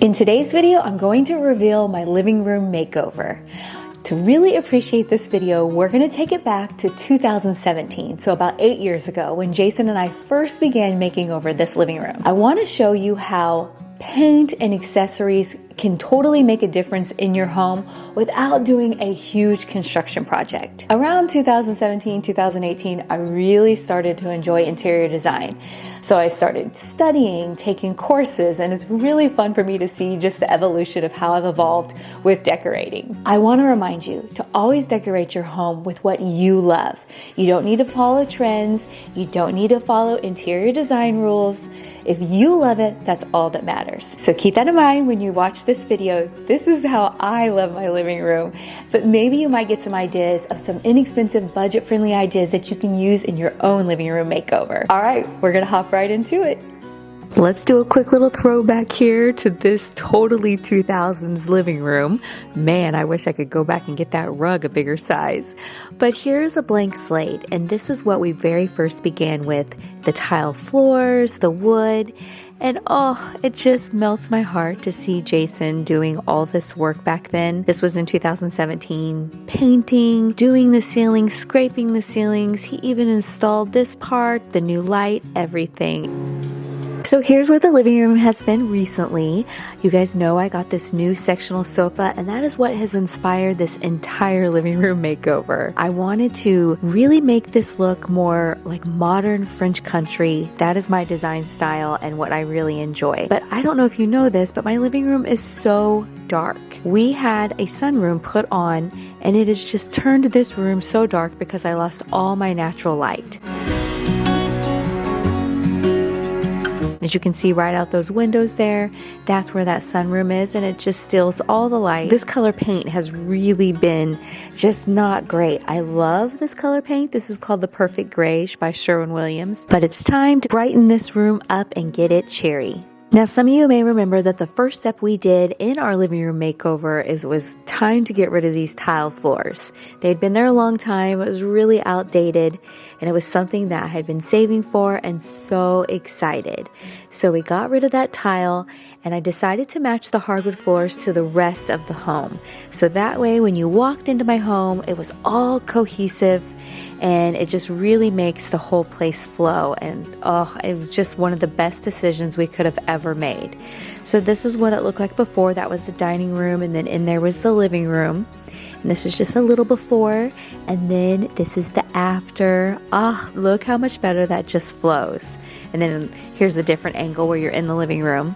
In today's video, I'm going to reveal my living room makeover. To really appreciate this video, we're going to take it back to 2017, so about 8 years ago, when Jason and I first began making over this living room. I want to show you how paint and accessories can totally make a difference in your home without doing a huge construction project. Around 2017, 2018, I really started to enjoy interior design. So I started studying, taking courses, and it's really fun for me to see just the evolution of how I've evolved with decorating. I want to remind you to always decorate your home with what you love. You don't need to follow trends. You don't need to follow interior design rules. If you love it, that's all that matters. So keep that in mind when you watch this video. This is how I love my living room, but maybe you might get some ideas of some inexpensive, budget-friendly ideas that you can use in your own living room makeover. All right, we're gonna hop right into it. Let's do a quick little throwback here to this totally 2000s living room. Man, I wish I could go back and get that rug a bigger size. But here's a blank slate, and this is what we very first began with. The tile floors, the wood, and oh, it just melts my heart to see Jason doing all this work back then. This was in 2017. Painting, doing the ceilings, scraping the ceilings. He even installed this part, the new light, everything. So here's where the living room has been recently. You guys know I got this new sectional sofa, and that is what has inspired this entire living room makeover. I wanted to really make this look more like modern French country. That is my design style and what I really enjoy. But I don't know if you know this, but my living room is so dark. We had a sunroom put on, and it has just turned this room so dark because I lost all my natural light. As you can see right out those windows there, that's where that sunroom is, and it just steals all the light. This color paint has really been just not great. I love this color paint. This is called the Perfect Greige by Sherwin, but it's time to brighten this room up and get it cherry. Now, some of you may remember that the first step we did in our living room makeover was time to get rid of these tile floors. They'd been there a long time. It was really outdated, and it was something that I had been saving for and so excited. So we got rid of that tile, and I decided to match the hardwood floors to the rest of the home. So that way, when you walked into my home, it was all cohesive, and it just really makes the whole place flow. And oh, it was just one of the best decisions we could have ever made. So this is what it looked like before. That was the dining room, and then in there was the living room. And this is just a little before, and then this is the after. Ah, look how much better that just flows. And then here's a different angle where you're in the living room.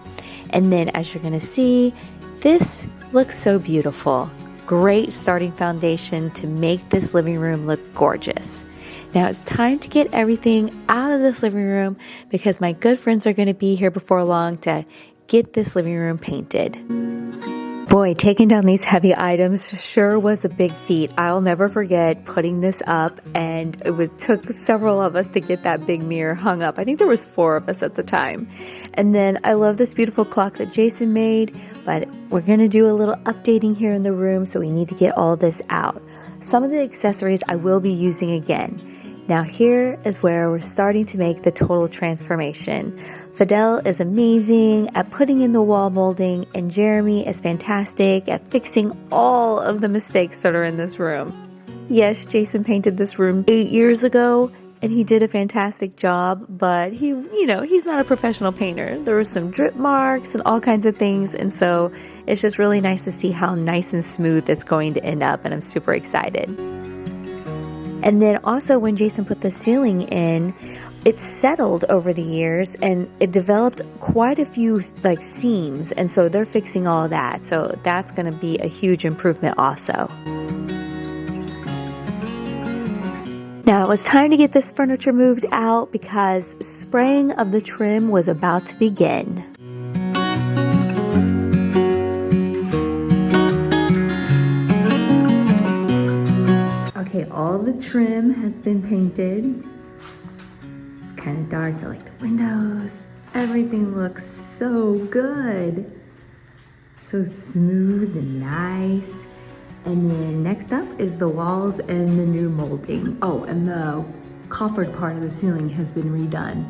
And then as you're gonna see, this looks so beautiful. Great starting foundation to make this living room look gorgeous. Now it's time to get everything out of this living room because my good friends are going to be here before long to get this living room painted. Boy, taking down these heavy items sure was a big feat. I'll never forget putting this up, and took several of us to get that big mirror hung up. I think there was 4 of us at the time. And then I love this beautiful clock that Jason made, but we're going to do a little updating here in the room, so we need to get all this out. Some of the accessories I will be using again. Now here is where we're starting to make the total transformation. Fidel is amazing at putting in the wall molding, and Jeremy is fantastic at fixing all of the mistakes that are in this room. Yes, Jason painted this room 8 years ago, and he did a fantastic job, but he's not a professional painter. There were some drip marks and all kinds of things, and so it's just really nice to see how nice and smooth it's going to end up, and I'm super excited. And then also when Jason put the ceiling in, it settled over the years and it developed quite a few seams, and so they're fixing all of that. So that's going to be a huge improvement also. Now it's time to get this furniture moved out because spraying of the trim was about to begin. Okay, all the trim has been painted. It's kind of dark, I like the windows. Everything looks so good. So smooth and nice. And then next up is the walls and the new molding. Oh, and the coffered part of the ceiling has been redone.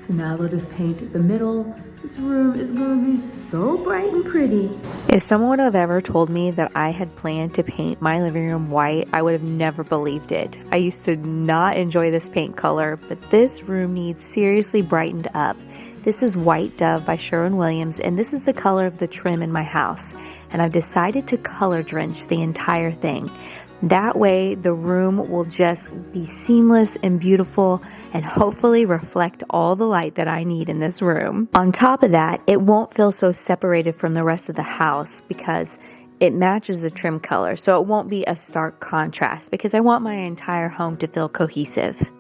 So now they'll just paint the middle. This room is gonna be so bright and pretty. If someone would have ever told me that I had planned to paint my living room white, I would have never believed it. I used to not enjoy this paint color, but this room needs seriously brightened up. This is White Dove by Sherwin, and this is the color of the trim in my house. And I've decided to color drench the entire thing. That way the room will just be seamless and beautiful and hopefully reflect all the light that I need in this room. On top of that, it won't feel so separated from the rest of the house because it matches the trim color, so it won't be a stark contrast because I want my entire home to feel cohesive.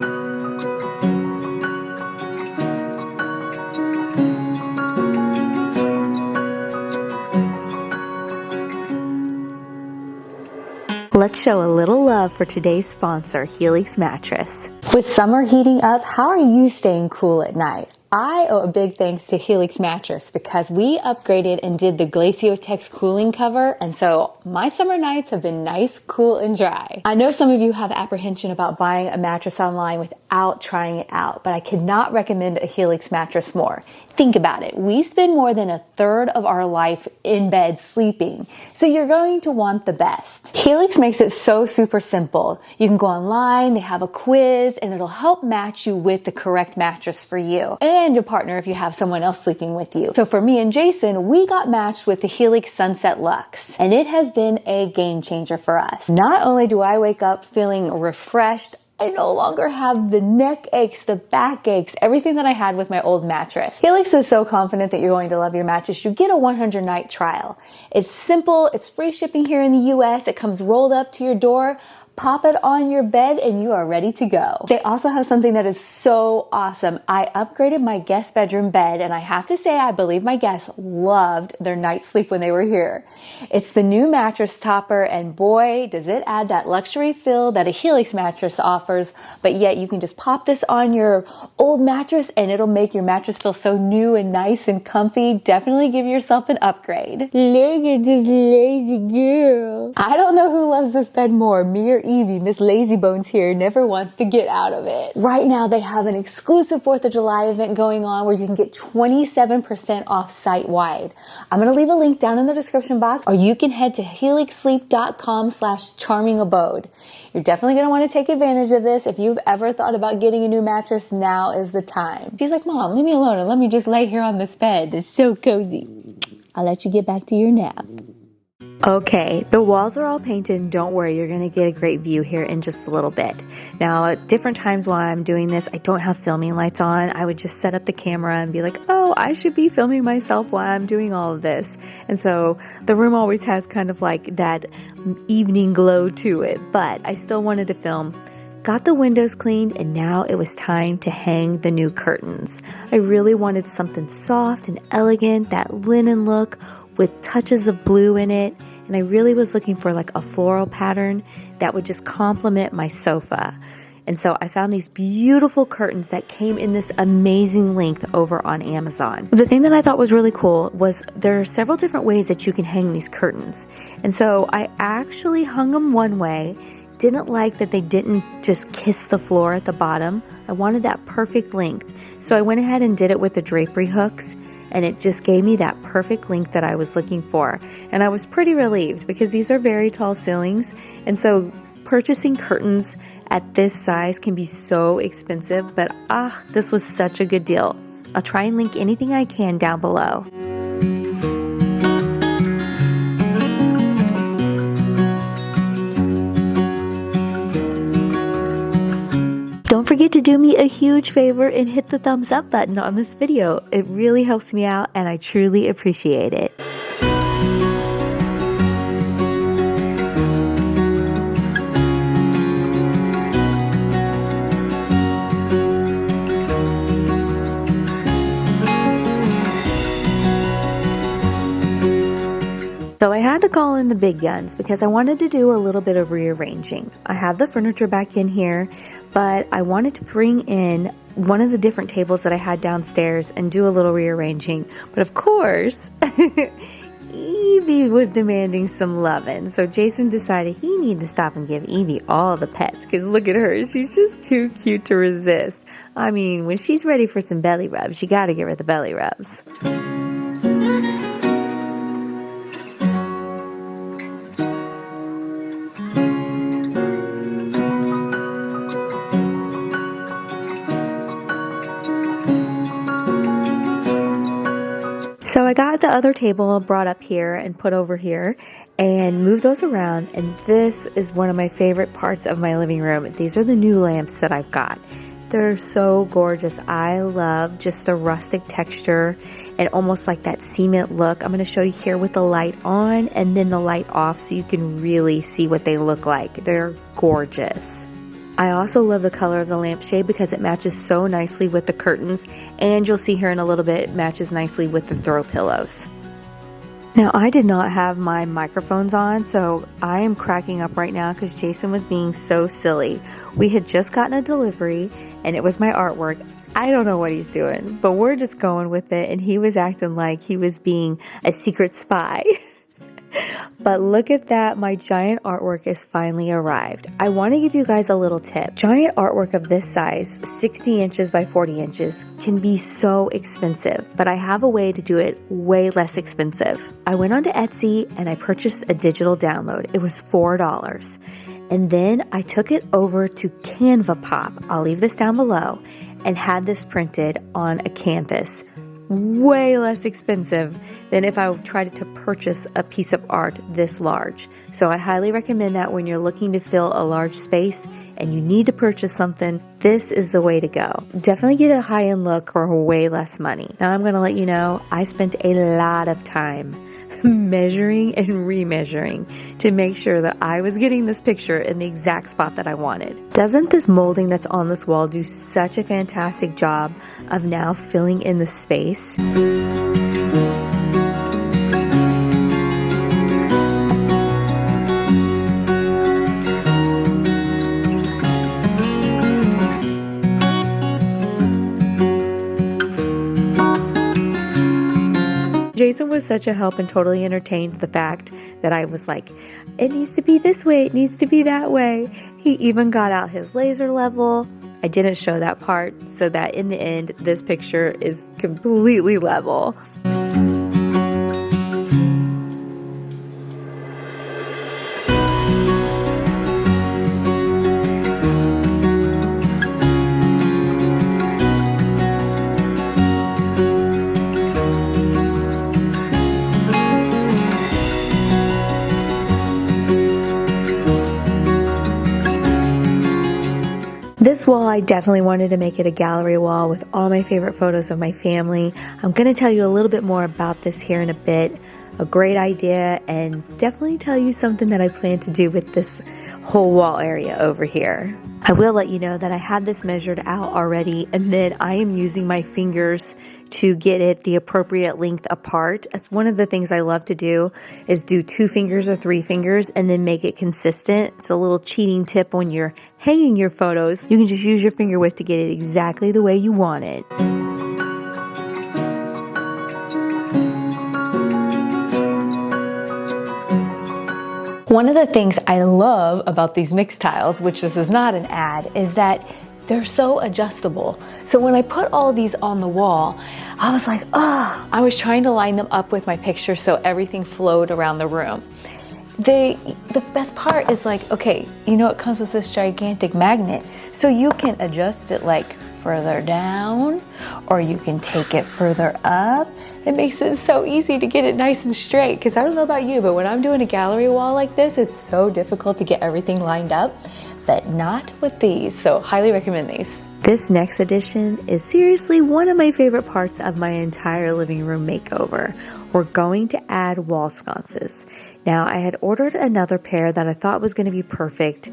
Let's show a little love for today's sponsor, Helix Mattress. With summer heating up, how are you staying cool at night? I owe a big thanks to Helix Mattress because we upgraded and did the Glaciotex cooling cover, and so my summer nights have been nice, cool, and dry. I know some of you have apprehension about buying a mattress online without trying it out, but I could not recommend a Helix mattress more. Think about it. We spend more than a third of our life in bed sleeping, so you're going to want the best. Helix makes it so super simple. You can go online, they have a quiz, and it'll help match you with the correct mattress for you and your partner if you have someone else sleeping with you. So for me and Jason, we got matched with the Helix Sunset Luxe, and it has been a game changer for us. Not only do I wake up feeling refreshed, I no longer have the neck aches, the back aches, everything that I had with my old mattress. Helix is so confident that you're going to love your mattress. You get a 100-night trial. It's simple. It's free shipping here in the US. It comes rolled up to your door. Pop it on your bed and you are ready to go. They also have something that is so awesome. I upgraded my guest bedroom bed, and I have to say I believe my guests loved their night's sleep when they were here. It's the new mattress topper, and boy, does it add that luxury feel that a Helix mattress offers, but yet you can just pop this on your old mattress and it'll make your mattress feel so new and nice and comfy. Definitely give yourself an upgrade. Look at this lazy girl. I don't know who loves this bed more, me or Evie. Miss Lazybones here never wants to get out of it. Right now they have an exclusive 4th of July event going on where you can get 27% off site-wide. I'm going to leave a link down in the description box, or you can head to helixsleep.com/charmingabode. You're definitely going to want to take advantage of this. If you've ever thought about getting a new mattress, now is the time. She's like, Mom, leave me alone and let me just lay here on this bed. It's so cozy. I'll let you get back to your nap. Okay, the walls are all painted, and don't worry, you're going to get a great view here in just a little bit. Now, at different times while I'm doing this, I don't have filming lights on. I would just set up the camera and be like, oh, I should be filming myself while I'm doing all of this. And so the room always has kind of like that evening glow to it, but I still wanted to film. Got the windows cleaned, and now it was time to hang the new curtains. I really wanted something soft and elegant, that linen look with touches of blue in it. And I really was looking for like a floral pattern that would just complement my sofa. And so I found these beautiful curtains that came in this amazing length over on Amazon. The thing that I thought was really cool was there are several different ways that you can hang these curtains. And so I actually hung them one way. Didn't like that they didn't just kiss the floor at the bottom. I wanted that perfect length. So I went ahead and did it with the drapery hooks, and it just gave me that perfect length that I was looking for. And I was pretty relieved because these are very tall ceilings, and so purchasing curtains at this size can be so expensive, but this was such a good deal. I'll try and link anything I can down below. Don't forget to do me a huge favor and hit the thumbs up button on this video. It really helps me out and I truly appreciate it. So I had to call in the big guns because I wanted to do a little bit of rearranging. I have the furniture back in here, but I wanted to bring in one of the different tables that I had downstairs and do a little rearranging. But of course, Evie was demanding some loving. So Jason decided he needed to stop and give Evie all the pets, because look at her. She's just too cute to resist. I mean, when she's ready for some belly rubs, you gotta give her the belly rubs. So I got the other table brought up here and put over here and moved those around, and this is one of my favorite parts of my living room. These are the new lamps that I've got. They're so gorgeous. I love just the rustic texture and almost like that cement look. I'm going to show you here with the light on and then the light off so you can really see what they look like. They're gorgeous. I also love the color of the lampshade because it matches so nicely with the curtains, and you'll see here in a little bit it matches nicely with the throw pillows. Now, I did not have my microphones on, so I am cracking up right now because Jason was being so silly. We had just gotten a delivery and it was my artwork. I don't know what he's doing, but we're just going with it, and he was acting like he was being a secret spy. But look at that, my giant artwork has finally arrived. I want to give you guys a little tip. Giant artwork of this size, 60 inches by 40 inches, can be so expensive, but I have a way to do it way less expensive. I went onto Etsy and I purchased a digital download. It was $4. And then I took it over to Canva Pop, I'll leave this down below, and had this printed on a canvas. Way less expensive than if I tried to purchase a piece of art this large. So I highly recommend that when you're looking to fill a large space and you need to purchase something, this is the way to go. Definitely get a high-end look for way less money. Now I'm going to let you know, I spent a lot of time measuring and remeasuring to make sure that I was getting this picture in the exact spot that I wanted. Doesn't this molding that's on this wall do such a fantastic job of now filling in the space? Jason was such a help and totally entertained the fact that I was like, it needs to be this way, it needs to be that way. He even got out his laser level. I didn't show that part so that in the end, this picture is completely level. This wall, I definitely wanted to make it a gallery wall with all my favorite photos of my family. I'm going to tell you a little bit more about this here in a bit. A great idea, and definitely tell you something that I plan to do with this whole wall area over here. I will let you know that I had this measured out already, and then I am using my fingers to get it the appropriate length apart. That's one of the things I love to do, is do 2 fingers or 3 fingers and then make it consistent. It's a little cheating tip when you're hanging your photos. You can just use your finger width to get it exactly the way you want it. One of the things I love about these mix tiles, which this is not an ad, is that they're so adjustable. So when I put all these on the wall, I was like, oh, I was trying to line them up with my picture so everything flowed around the room. The best part is like, okay, you know, it comes with this gigantic magnet, so you can adjust it like further down, or you can take it further up. It makes it so easy to get it nice and straight, because I don't know about you, but when I'm doing a gallery wall like this, it's so difficult to get everything lined up, but not with these, so highly recommend these. This next edition is seriously one of my favorite parts of my entire living room makeover. We're going to add wall sconces. Now, I had ordered another pair that I thought was going to be perfect.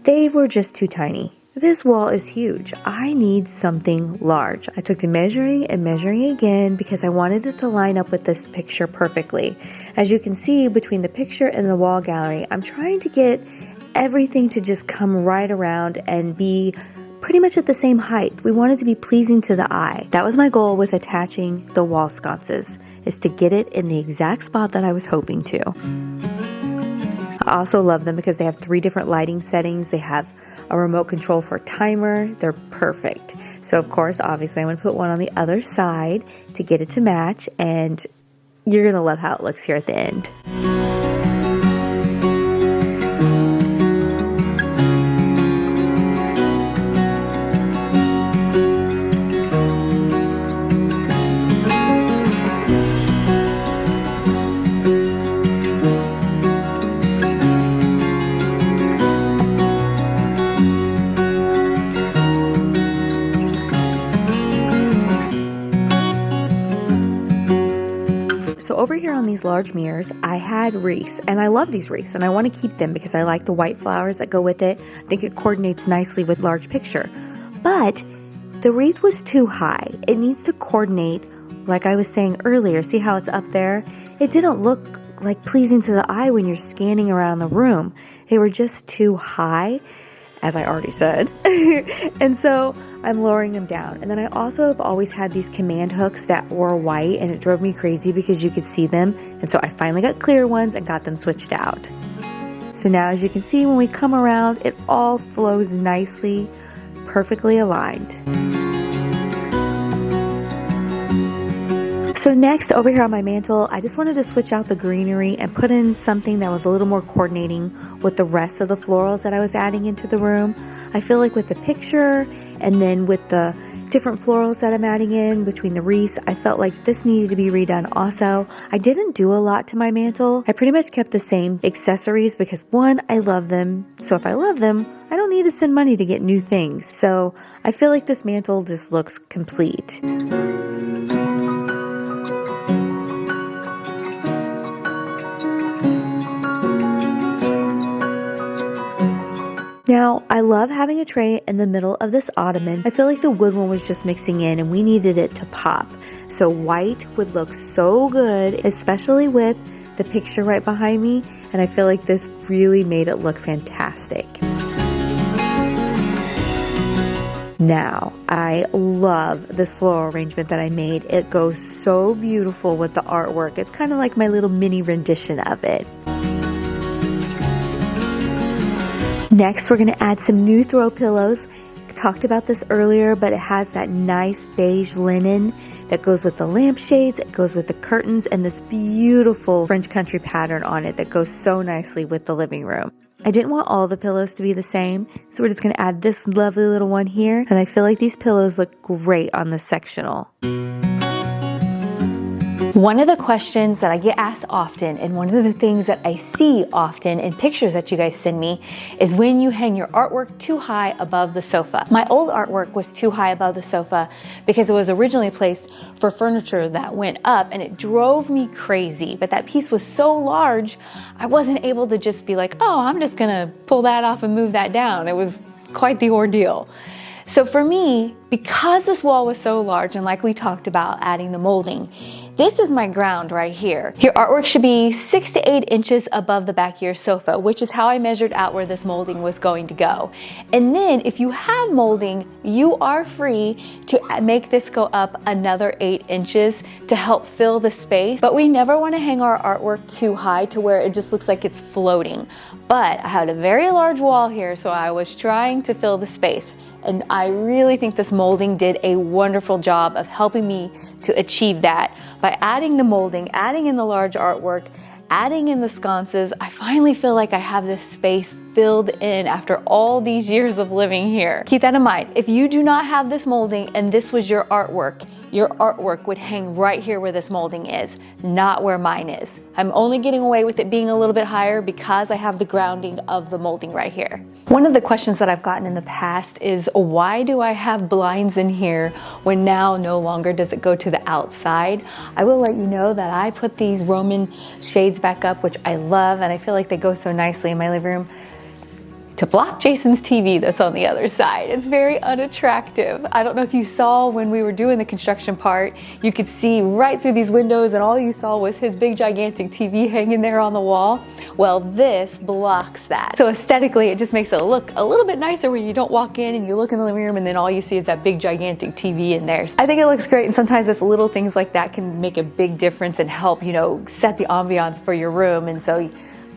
They were just too tiny. This wall is huge. I need something large. I took to measuring and measuring again because I wanted it to line up with this picture perfectly. As you can see, between the picture and the wall gallery, I'm trying to get everything to just come right around and be pretty much at the same height. We want it to be pleasing to the eye. That was my goal with attaching the wall sconces, is to get it in the exact spot that I was hoping to. I also love them because they have 3 different lighting settings. They have a remote control for a timer. They're perfect. So of course, obviously I'm going to put one on the other side to get it to match, and you're going to love how it looks here at the end. So over here on these large mirrors, I had wreaths, and I love these wreaths, and I want to keep them because I like the white flowers that go with it. I think it coordinates nicely with large picture. But the wreath was too high. It needs to coordinate, like I was saying earlier. See how it's up there? It didn't look like pleasing to the eye when you're scanning around the room. They were just too high, as I already said. And so I'm lowering them down. And then I also have always had these command hooks that were white, and it drove me crazy because you could see them. And so I finally got clear ones and got them switched out. So now, as you can see, when we come around, it all flows nicely, perfectly aligned. So next, over here on my mantle, I just wanted to switch out the greenery and put in something that was a little more coordinating with the rest of the florals that I was adding into the room. I feel like with the picture and then with the different florals that I'm adding in between the wreaths, I felt like this needed to be redone also. I didn't do a lot to my mantle. I pretty much kept the same accessories because, one, I love them. So if I love them, I don't need to spend money to get new things. So I feel like this mantle just looks complete. Now, I love having a tray in the middle of this ottoman. I feel like the wood one was just mixing in and we needed it to pop. So white would look so good, especially with the picture right behind me. And I feel like this really made it look fantastic. Now, I love this floral arrangement that I made. It goes so beautiful with the artwork. It's kind of like my little mini rendition of it. Next, we're going to add some new throw pillows. I talked about this earlier, but it has that nice beige linen that goes with the lampshades, it goes with the curtains, and this beautiful French country pattern on it that goes so nicely with the living room. I didn't want all the pillows to be the same, so we're just going to add this lovely little one here, and I feel like these pillows look great on the sectional. One of the questions that I get asked often, and one of the things that I see often in pictures that you guys send me, is when you hang your artwork too high above the sofa. My old artwork was too high above the sofa because it was originally placed for furniture that went up, and it drove me crazy. But that piece was so large, I wasn't able to just be like, oh, I'm just gonna pull that off and move that down. It was quite the ordeal. So for me, because this wall was so large, and like we talked about adding the molding, this is my ground right here. Your artwork should be 6 to 8 inches above the back of your sofa, which is how I measured out where this molding was going to go. And then if you have molding, you are free to make this go up another 8 inches to help fill the space. But we never want to hang our artwork too high to where it just looks like it's floating. But I had a very large wall here, so I was trying to fill the space. And I really think this molding did a wonderful job of helping me to achieve that. By adding the molding, adding in the large artwork, adding in the sconces, I finally feel like I have this space filled in after all these years of living here. Keep that in mind. If you do not have this molding and this was your artwork would hang right here where this molding is, not where mine is. I'm only getting away with it being a little bit higher because I have the grounding of the molding right here. One of the questions that I've gotten in the past is, why do I have blinds in here when now no longer does it go to the outside? I will let you know that I put these Roman shades back up, which I love, and I feel like they go so nicely in my living room. to block Jason's TV that's on the other side. It's very unattractive. I don't know if you saw when we were doing the construction part, you could see right through these windows and all you saw was his big gigantic TV hanging there on the wall. Well, this blocks that. So aesthetically, it just makes it look a little bit nicer when you don't walk in and you look in the living room and then all you see is that big gigantic TV in there. I think it looks great, and sometimes it's little things like that can make a big difference and help, you know, set the ambiance for your room. And so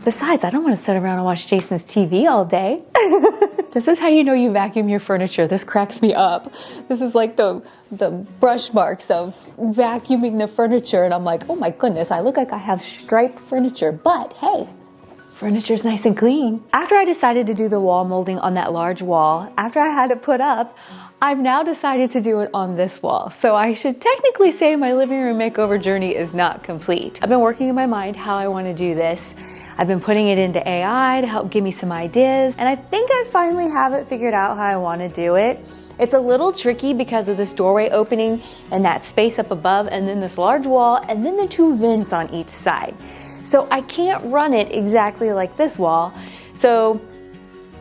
besides, I don't want to sit around and watch Jason's TV all day. This is how you know you vacuum your furniture. This cracks me up. This is like the brush marks of vacuuming the furniture. And I'm like, oh my goodness, I look like I have striped furniture. But hey, furniture's nice and clean. After I decided to do the wall molding on that large wall, after I had it put up, I've now decided to do it on this wall. So I should technically say my living room makeover journey is not complete. I've been working in my mind how I want to do this. I've been putting it into AI to help give me some ideas, and I think I finally have it figured out how I want to do it. It's a little tricky because of this doorway opening and that space up above, and then this large wall, and then the two vents on each side. So I can't run it exactly like this wall. So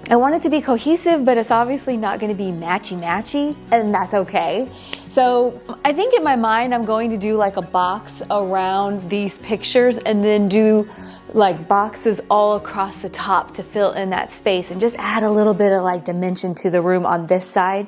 I want it to be cohesive, but it's obviously not going to be matchy-matchy, and that's okay. So I think in my mind I'm going to do like a box around these pictures and then do like boxes all across the top to fill in that space and just add a little bit of like dimension to the room on this side.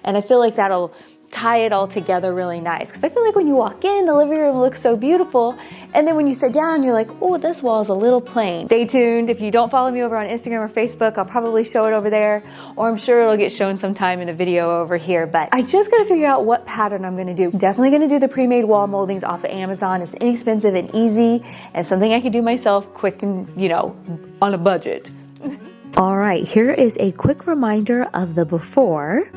And I feel like that'll tie it all together really nice, because I feel like when you walk in, the living room looks so beautiful, and then when you sit down, you're like, oh, this wall is a little plain. Stay tuned. If you don't follow me over on Instagram or Facebook, I'll probably show it over there, or I'm sure it'll get shown sometime in a video over here. But I just gotta figure out what pattern I'm gonna do. I'm definitely gonna do the pre-made wall moldings off of Amazon. It's inexpensive and easy, and something I can do myself quick and, you know, on a budget. All right, here is a quick reminder of the before.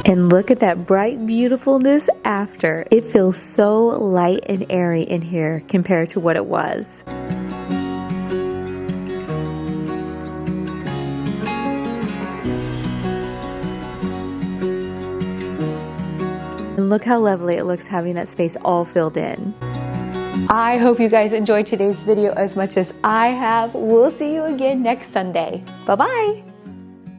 And look at that bright beautifulness after. It feels so light and airy in here compared to what it was. And look how lovely it looks having that space all filled in. I hope you guys enjoyed today's video as much as I have. We'll see you again next Sunday. Bye-bye.